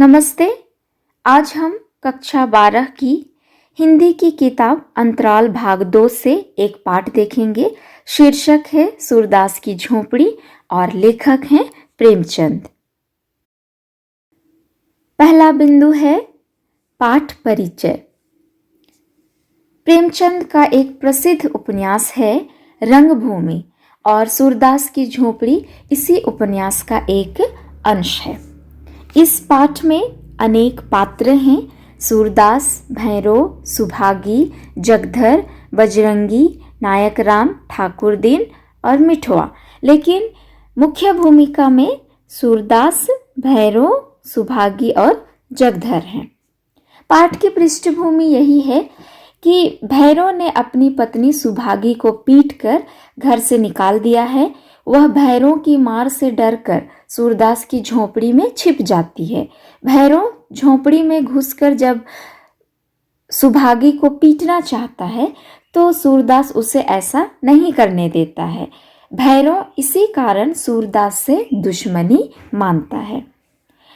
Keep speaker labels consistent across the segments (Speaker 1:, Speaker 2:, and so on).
Speaker 1: नमस्ते। आज हम कक्षा 12 की हिंदी की किताब अंतराल भाग 2 से एक पाठ देखेंगे। शीर्षक है सूरदास की झोपड़ी और लेखक हैं प्रेमचंद। पहला बिंदु है पाठ परिचय। प्रेमचंद का एक प्रसिद्ध उपन्यास है रंगभूमि और सूरदास की झोपड़ी इसी उपन्यास का एक अंश है। इस पाठ में अनेक पात्र हैं। सूरदास, भैरव, सुभागी, जगधर, बजरंगी, नायक राम, ठाकुरदीन और मिठुआ। लेकिन मुख्य भूमिका में सूरदास, भैरव, सुभागी और जगधर हैं। पाठ की पृष्ठभूमि यही है कि भैरव ने अपनी पत्नी सुभागी को पीटकर घर से निकाल दिया है। वह भैरव की मार से डरकर सूरदास की झोपड़ी में छिप जाती है। भैरव झोपड़ी में घुसकर जब सुभागी को पीटना चाहता है तो सूरदास उसे ऐसा नहीं करने देता है। भैरव इसी कारण सूरदास से दुश्मनी मानता है।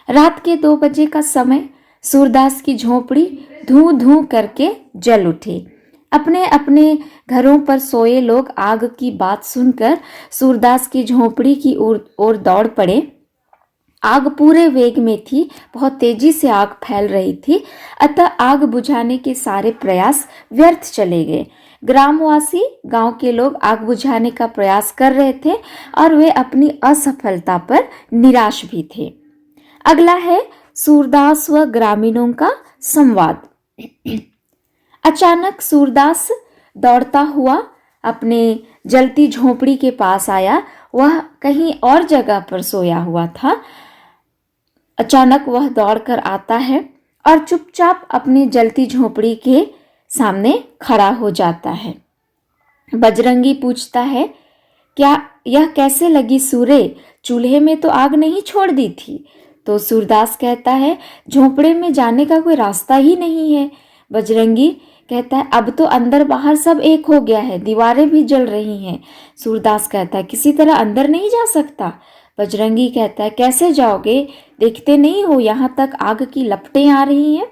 Speaker 1: रात के 2 बजे का समय सूरदास की झोपड़ी धूं धूं करके जल उठी। अपने अपने घरों पर सोए लोग आग की बात सुनकर सूरदास की झोपड़ी की ओर दौड़ पड़े। आग पूरे वेग में थी, बहुत तेजी से आग फैल रही थी, अतः आग बुझाने के सारे प्रयास व्यर्थ चले गए। ग्रामवासी, गांव के लोग आग बुझाने का प्रयास कर रहे थे और वे अपनी असफलता पर निराश भी थे। अगला है सूरदास व ग्रामीणों का संवाद। अचानक सूरदास दौड़ता हुआ अपने जलती झोपड़ी के पास आया। वह कहीं और जगह पर सोया हुआ था। अचानक वह दौड़कर आता है और चुपचाप अपनी जलती झोपड़ी के सामने खड़ा हो जाता है। बजरंगी पूछता है, क्या यह कैसे लगी सूरे? चूल्हे में तो आग नहीं छोड़ दी थी। तो सूरदास कहता है, झोपड़े में जाने का कोई रास्ता ही नहीं है। बजरंगी कहता है, अब तो अंदर बाहर सब एक हो गया है, दीवारें भी जल रही हैं। सूरदास कहता है, किसी तरह अंदर नहीं जा सकता। बजरंगी कहता है, कैसे जाओगे? देखते नहीं हो यहाँ तक आग की लपटें आ रही हैं।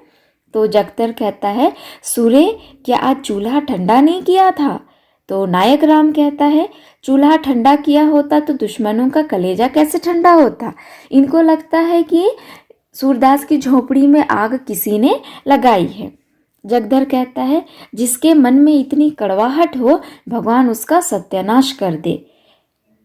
Speaker 1: तो जगतर कहता है, सूरे क्या आज चूल्हा ठंडा नहीं किया था? तो नायक राम कहता है, चूल्हा ठंडा किया होता तो दुश्मनों का कलेजा कैसे ठंडा होता? इनको लगता है कि सूरदास की झोपड़ी में आग किसी ने लगाई है। जगधर कहता है, जिसके मन में इतनी कड़वाहट हो, भगवान उसका सत्यानाश कर दे।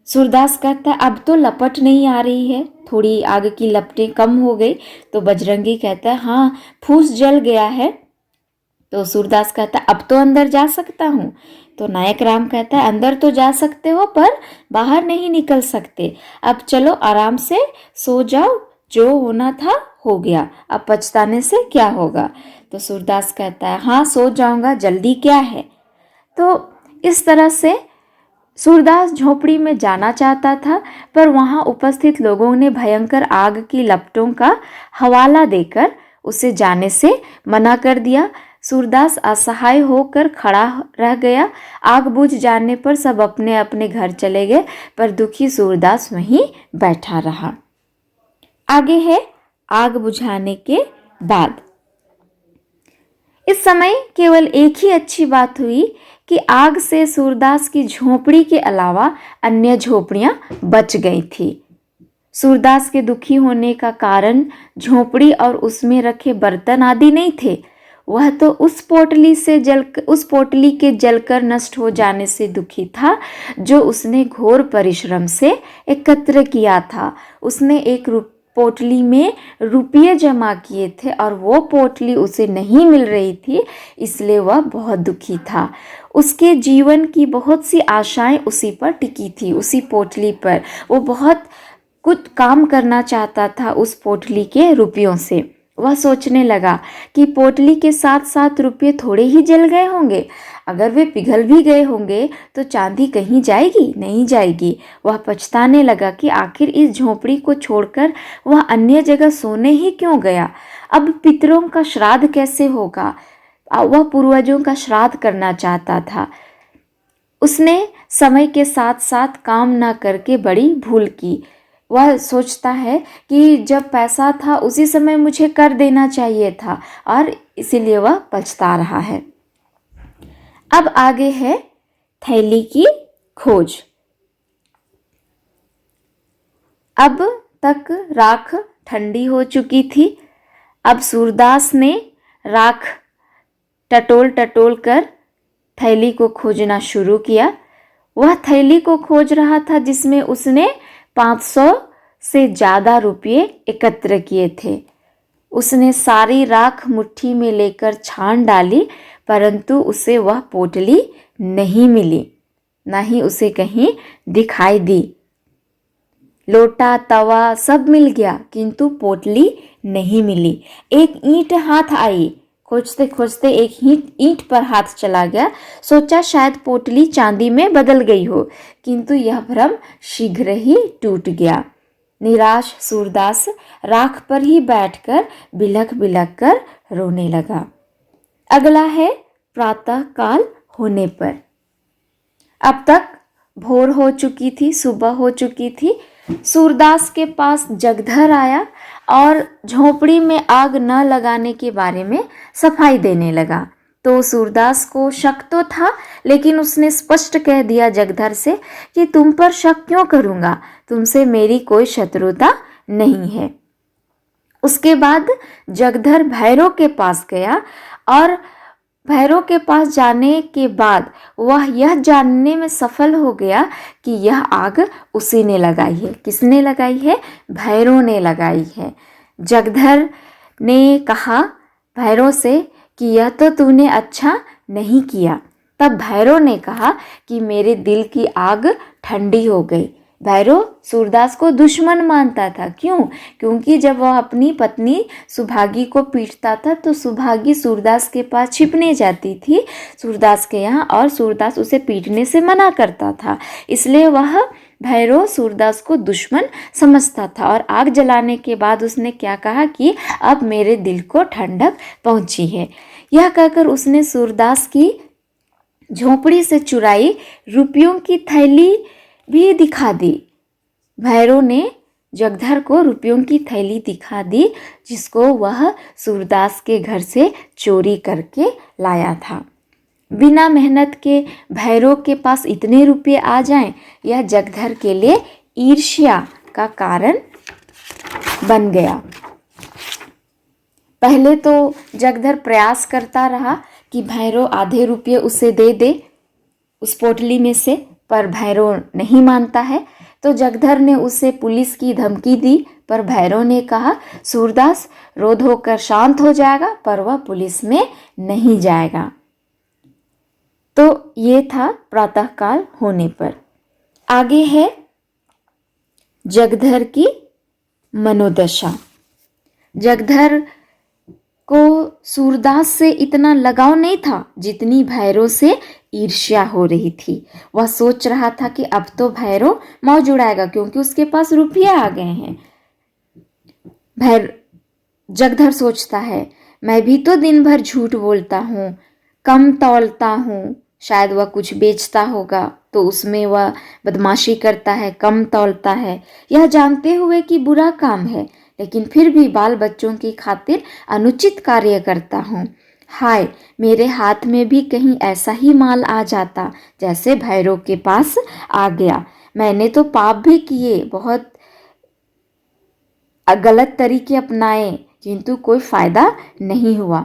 Speaker 1: सूरदास कहता है, अब तो लपट नहीं आ रही है, थोड़ी आग की लपटें कम हो गई। तो बजरंगी कहता है, हाँ, फूस जल गया है। तो सूरदास कहता है, अब तो अंदर जा सकता हूँ। तो नायक राम कहता है, अंदर तो जा सकते हो पर बाहर नहीं निकल सकते। अब चलो आराम से सो जाओ, जो होना था हो गया, अब पछताने से क्या होगा। तो सूरदास कहता है, हाँ सो जाऊंगा, जल्दी क्या है। तो इस तरह से सूरदास झोपड़ी में जाना चाहता था, पर वहां उपस्थित लोगों ने भयंकर आग की लपटों का हवाला देकर उसे जाने से मना कर दिया। सूरदास असहाय होकर खड़ा रह गया। आग बुझ जाने पर सब अपने अपने घर चले गए, पर दुखी सूरदास वहीं बैठा रहा। आगे है आग बुझाने के बाद। इस समय केवल एक ही अच्छी बात हुई कि आग से सूरदास की झोपड़ी के अलावा अन्य झोपड़ियां बच गई थी। सूरदास के दुखी होने का कारण झोपड़ी और उसमें रखे बर्तन आदि नहीं थे। वह तो उस पोटली के जलकर नष्ट हो जाने से दुखी था जो उसने घोर परिश्रम से एकत्र किया था। उसने एक पोटली में रुपये जमा किए थे और वो पोटली उसे नहीं मिल रही थी, इसलिए वह बहुत दुखी था। उसके जीवन की बहुत सी आशाएं उसी पर टिकी थी, उसी पोटली पर। वो बहुत कुछ काम करना चाहता था उस पोटली के रुपयों से। वह सोचने लगा कि पोटली के साथ साथ रुपये थोड़े ही जल गए होंगे, अगर वे पिघल भी गए होंगे तो चांदी कहीं जाएगी? नहीं जाएगी। वह पछताने लगा कि आखिर इस झोपड़ी को छोड़कर वह अन्य जगह सोने ही क्यों गया। अब पितरों का श्राद्ध कैसे होगा? वह पूर्वजों का श्राद्ध करना चाहता था। उसने समय के साथ साथ काम न करके बड़ी भूल की। वह सोचता है कि जब पैसा था उसी समय मुझे कर देना चाहिए था और इसीलिए वह पछता रहा है। अब आगे है थैली की खोज। अब तक राख ठंडी हो चुकी थी। अब सूरदास ने राख टटोल टटोल कर थैली को खोजना शुरू किया। वह थैली को खोज रहा था जिसमें उसने 500 से ज़्यादा रुपये एकत्र किए थे। उसने सारी राख मुट्ठी में लेकर छान डाली, परंतु उसे वह पोटली नहीं मिली, न ही उसे कहीं दिखाई दी। लोटा तवा सब मिल गया, किंतु पोटली नहीं मिली। एक ईंट हाथ आई, खोजते खोजते एक ईंट पर हाथ चला गया। सोचा शायद पोटली चांदी में बदल गई हो, किंतु यह भ्रम शीघ्र ही टूट गया। निराश सूरदास राख पर ही बैठकर बिलख बिलख कर रोने लगा। अगला है प्रातः काल होने पर। अब तक भोर हो चुकी थी, सुबह हो चुकी थी। सूरदास के पास जगधर आया और झोपड़ी में आग न लगाने के बारे में सफाई देने लगा। तो सूरदास को शक तो था, लेकिन उसने स्पष्ट कह दिया जगधर से कि तुम पर शक क्यों करूँगा, तुमसे मेरी कोई शत्रुता नहीं है। उसके बाद जगधर भैरव के पास गया और भैरव के पास जाने के बाद वह यह जानने में सफल हो गया कि यह आग उसी ने लगाई है। किसने लगाई है? भैरव ने लगाई है। जगधर ने कहा भैरव से कि यह तो तूने अच्छा नहीं किया। तब भैरव ने कहा कि मेरे दिल की आग ठंडी हो गई। भैरव सूरदास को दुश्मन मानता था। क्यों? क्योंकि जब वह अपनी पत्नी सुभागी को पीटता था तो सुभागी सूरदास के पास छिपने जाती थी सूरदास के यहाँ, और सूरदास उसे पीटने से मना करता था। इसलिए वह भैरव सूरदास को दुश्मन समझता था। और आग जलाने के बाद उसने क्या कहा कि अब मेरे दिल को ठंडक पहुंची है। यह कहकर उसने सूरदास की झोपड़ी से चुराई रुपयों की थैली भी दिखा दी। भैरव ने जगधर को रुपयों की थैली दिखा दी, जिसको वह सूरदास के घर से चोरी करके लाया था। बिना मेहनत के भैरव के पास इतने रुपये आ जाएं, यह जगधर के लिए ईर्ष्या का कारण बन गया। पहले तो जगधर प्रयास करता रहा कि भैरव आधे रुपये उसे दे दे उस पोटली में से, पर भैरव नहीं मानता है। तो जगधर ने उसे पुलिस की धमकी दी, पर भैरव ने कहा सूरदास क्रोध होकर शांत हो जाएगा, पर वह पुलिस में नहीं जाएगा। तो ये था प्रातःकाल होने पर। आगे है जगधर की मनोदशा। जगधर को सूरदास से इतना लगाव नहीं था जितनी भैरव से ईर्ष्या हो रही थी। वह सोच रहा था कि अब तो भैरव मौज उड़ाएगा, क्योंकि उसके पास रुपये आ गए हैं। जगधर सोचता है मैं भी तो दिन भर झूठ बोलता हूँ, कम तौलता हूँ, शायद वह कुछ बेचता होगा तो उसमें वह बदमाशी करता है, कम तौलता है। यह जानते हुए कि बुरा काम है, लेकिन फिर भी बाल बच्चों की खातिर अनुचित कार्य करता हूँ। हाय, मेरे हाथ में भी कहीं ऐसा ही माल आ जाता जैसे भैरव के पास आ गया। मैंने तो पाप भी किए, बहुत गलत तरीके अपनाए, किंतु कोई फायदा नहीं हुआ।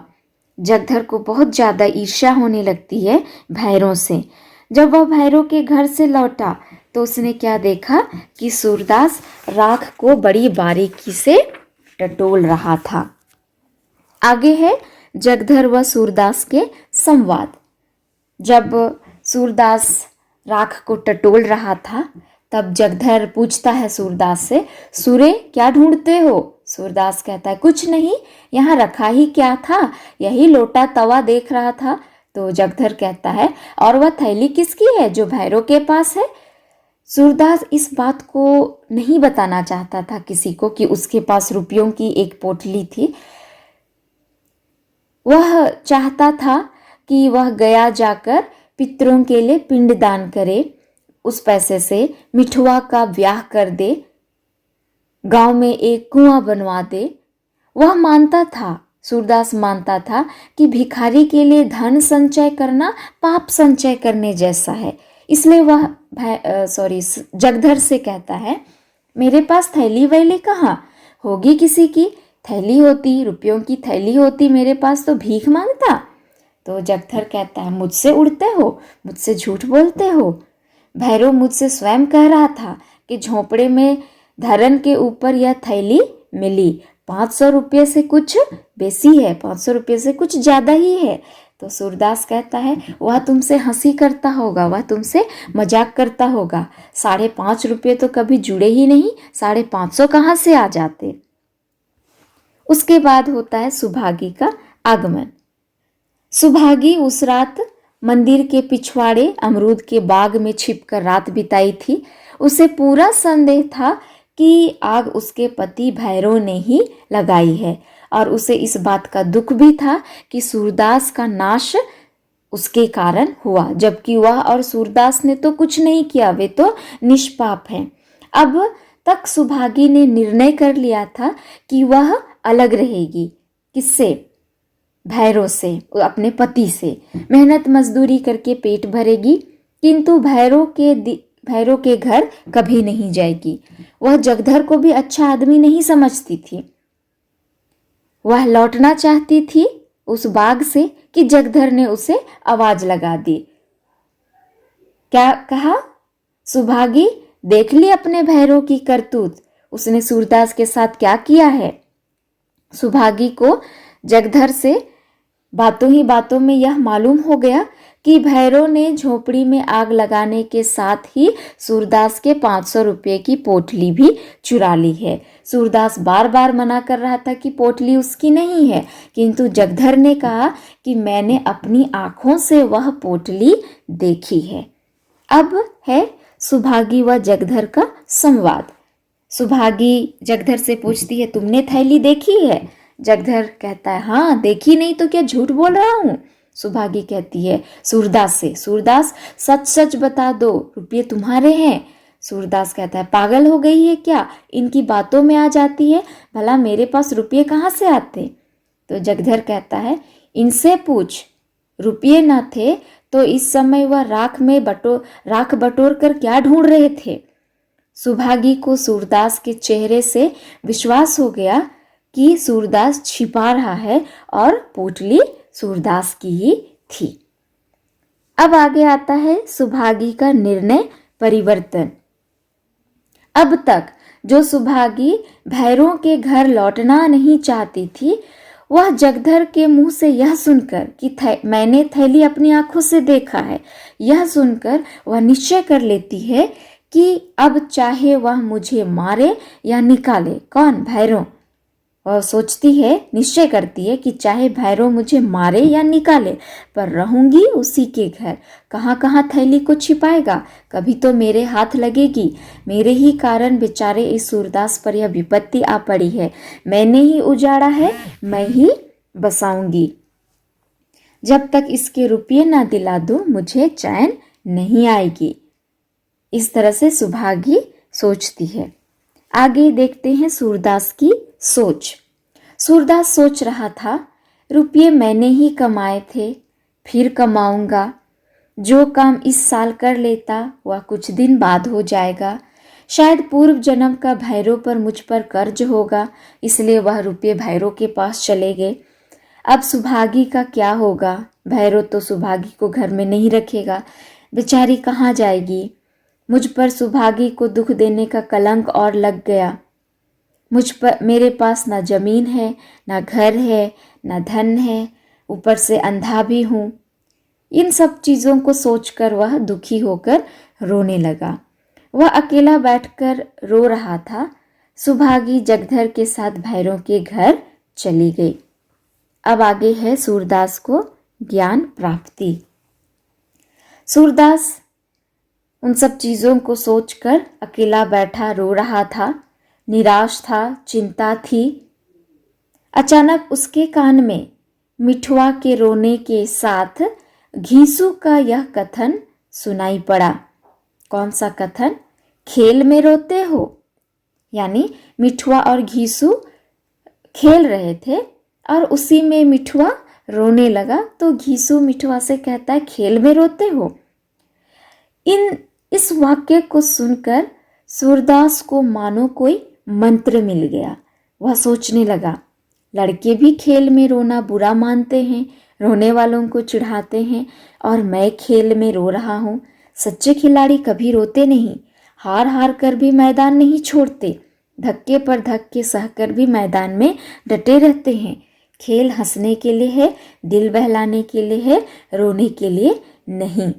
Speaker 1: जगधर को बहुत ज़्यादा ईर्ष्या होने लगती है भैरव से। जब वह भैरव के घर से लौटा तो उसने क्या देखा कि सूरदास राख को बड़ी बारीकी से टटोल रहा था। आगे है जगधर व सूरदास के संवाद। जब सूरदास राख को टटोल रहा था तब जगधर पूछता है सूरदास से, सूरे क्या ढूंढते हो? सूरदास कहता है कुछ नहीं, यहाँ रखा ही क्या था, यही लोटा तवा देख रहा था। तो जगधर कहता है और वह थैली किसकी है जो भैरव के पास है? सूरदास इस बात को नहीं बताना चाहता था किसी को कि उसके पास रुपयों की एक पोटली थी। वह चाहता था कि वह गया जाकर पितरों के लिए पिंड दान करे, उस पैसे से मिठुआ का ब्याह कर दे गांव में एक कुआं बनवा दे। वह मानता था, सूरदास मानता था कि भिखारी के लिए धन संचय करना पाप संचय करने जैसा है। इसलिए वह जगधर से कहता है, मेरे पास थैली वैली कहाँ होगी, किसी की थैली होती, रुपयों की थैली होती मेरे पास तो भीख मांगता। तो जगधर कहता है, मुझसे उड़ते हो, मुझसे झूठ बोलते हो। भैरव मुझसे स्वयं कह रहा था कि झोंपड़े में धरन के ऊपर यह थैली मिली, 500 रुपये से कुछ बेसी है, 500 रुपये से कुछ ज़्यादा ही है। तो सूरदास कहता है, वह तुमसे हंसी करता होगा, वह तुमसे मजाक करता होगा, 5.5 रुपये तो कभी जुड़े ही नहीं, 550 कहाँ से आ जाते। उसके बाद होता है सुभागी का आगमन। सुभागी उस रात मंदिर के पिछवाड़े अमरूद के बाग में छिपकर रात बिताई थी। उसे पूरा संदेह था कि आग उसके पति भैरव ने ही लगाई है, और उसे इस बात का दुख भी था कि सूरदास का नाश उसके कारण हुआ, जबकि वह और सूरदास ने तो कुछ नहीं किया, वे तो निष्पाप हैं। अब तक सुभागी ने निर्णय कर लिया था कि वह अलग रहेगी। किससे? भैरव से, अपने पति से। मेहनत मजदूरी करके पेट भरेगी, किंतु भैरव के घर कभी नहीं जाएगी। वह जगधर को भी अच्छा आदमी नहीं समझती थी। वह लौटना चाहती थी उस बाग से कि जगधर ने उसे आवाज लगा दी। क्या कहा? सुभागी, देख ली अपने भैरव की करतूत, उसने सूरदास के साथ क्या किया है। सुभागी को जगधर से बातों ही बातों में यह मालूम हो गया कि भैरव ने झोपड़ी में आग लगाने के साथ ही सूरदास के 500 रुपये की पोटली भी चुरा ली है। सूरदास बार बार मना कर रहा था कि पोटली उसकी नहीं है, किंतु जगधर ने कहा कि मैंने अपनी आंखों से वह पोटली देखी है। अब है सुभागी व जगधर का संवाद। सुभागी जगधर से पूछती है, तुमने थैली देखी है? जगधर कहता है, हाँ देखी नहीं तो क्या झूठ बोल रहा हूँ। सुभागी कहती है सूरदास से, सूरदास सच सच बता दो, रुपये तुम्हारे हैं। सूरदास कहता है, पागल हो गई है क्या, इनकी बातों में आ जाती है, भला मेरे पास रुपये कहाँ से आते। तो जगधर कहता है, इनसे पूछ, रुपये न थे तो इस समय वह राख बटोर कर क्या ढूंढ रहे थे। सुभागी को सूरदास के चेहरे से विश्वास हो गया कि सूरदास छिपा रहा है और पोटली सूरदास की ही थी। अब आगे आता है सुभागी का निर्णय परिवर्तन। अब तक जो सुभागी भैरव के घर लौटना नहीं चाहती थी, वह जगधर के मुंह से यह सुनकर कि मैंने थैली अपनी आंखों से देखा है, यह सुनकर वह निश्चय कर लेती है कि अब चाहे वह मुझे मारे या निकाले। कौन? भैरव। वह सोचती है, निश्चय करती है कि चाहे भैरव मुझे मारे या निकाले, पर रहूंगी उसी के घर। कहाँ कहाँ थैली को छिपाएगा, कभी तो मेरे हाथ लगेगी। मेरे ही कारण बेचारे इस सूरदास पर यह विपत्ति आ पड़ी है। मैंने ही उजाड़ा है, मैं ही बसाऊंगी। जब तक इसके रुपये ना दिला दूं, मुझे चैन नहीं आएगी। इस तरह से सुभागी सोचती है। आगे देखते हैं सूरदास की सोच। सूरदास सोच रहा था, रुपये मैंने ही कमाए थे, फिर कमाऊंगा। जो काम इस साल कर लेता वह कुछ दिन बाद हो जाएगा। शायद पूर्व जन्म का भैरव पर मुझ पर कर्ज होगा, इसलिए वह रुपये भैरव के पास चले गए। अब सुभागी का क्या होगा? भैरव तो सुभागी को घर में नहीं रखेगा, बेचारी कहाँ जाएगी। मुझ पर सुभागी को दुख देने का कलंक और लग गया। मेरे पास ना जमीन है, ना घर है, ना धन है, ऊपर से अंधा भी हूँ। इन सब चीज़ों को सोचकर वह दुखी होकर रोने लगा। वह अकेला बैठकर रो रहा था। सुभागी जगधर के साथ भैरव के घर चली गई। अब आगे है सूरदास को ज्ञान प्राप्ति। सूरदास उन सब चीज़ों को सोचकर अकेला बैठा रो रहा था, निराश था, चिंता थी। अचानक उसके कान में मिठुआ के रोने के साथ घीसू का यह कथन सुनाई पड़ा। कौन सा कथन? खेल में रोते हो, यानी मिठुआ और घीसू खेल रहे थे और उसी में मिठुआ रोने लगा। तो घीसू मिठुआ से कहता है, खेल में रोते हो? इस वाक्य को सुनकर सूरदास को मानो कोई मंत्र मिल गया। वह सोचने लगा, लड़के भी खेल में रोना बुरा मानते हैं, रोने वालों को चिढ़ाते हैं, और मैं खेल में रो रहा हूँ। सच्चे खिलाड़ी कभी रोते नहीं, हार हार कर भी मैदान नहीं छोड़ते, धक्के पर धक्के सहकर भी मैदान में डटे रहते हैं। खेल हंसने के लिए है, दिल बहलाने के लिए है, रोने के लिए नहीं।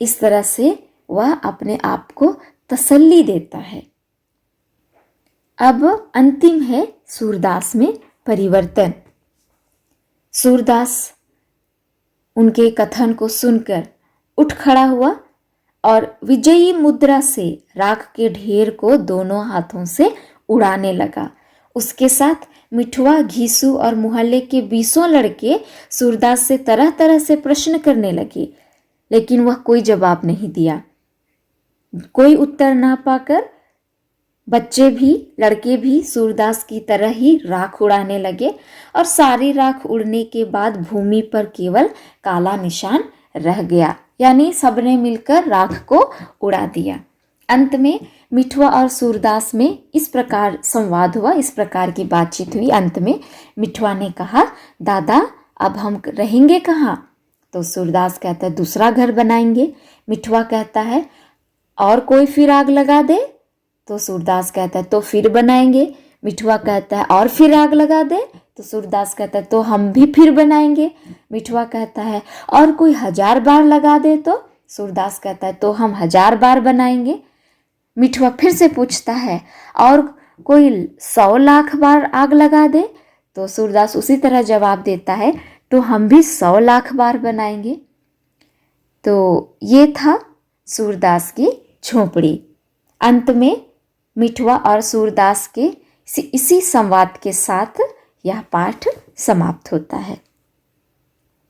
Speaker 1: इस तरह से वह अपने आप को तसल्ली देता है। अब अंतिम है सूरदास में परिवर्तन। सूरदास उनके कथन को सुनकर उठ खड़ा हुआ और विजयी मुद्रा से राख के ढेर को दोनों हाथों से उड़ाने लगा। उसके साथ मिठुआ, घीसू और मोहल्ले के 20 लड़के सूरदास से तरह तरह से प्रश्न करने लगे, लेकिन वह कोई जवाब नहीं दिया। कोई उत्तर ना पाकर बच्चे भी, लड़के भी सूरदास की तरह ही राख उड़ाने लगे और सारी राख उड़ने के बाद भूमि पर केवल काला निशान रह गया, यानी सबने मिलकर राख को उड़ा दिया। अंत में मिठुआ और सूरदास में इस प्रकार संवाद हुआ, इस प्रकार की बातचीत हुई। अंत में मिठुआ ने कहा, दादा अब हम रहेंगे कहाँ? तो सूरदास कहता है, दूसरा घर बनाएंगे। मिठुआ कहता है, और कोई फिर आग लगा दे? तो सूरदास कहता है, तो फिर बनाएंगे। मिठुआ कहता है, और फिर आग लगा दे? तो सूरदास कहता है, तो हम भी फिर बनाएंगे। मिठुआ कहता है, और कोई 1000 बार लगा दे? तो सूरदास कहता है, तो हम 1000 बार बनाएंगे। मिठुआ फिर से पूछता है, और कोई 100 लाख बार आग लगा दे? तो सूरदास उसी तरह जवाब देता है, तो हम भी 100 लाख बार बनाएंगे। तो ये था सूरदास की झोपड़ी। अंत में मिठुआ और सूरदास के इसी संवाद के साथ यह पाठ समाप्त होता है।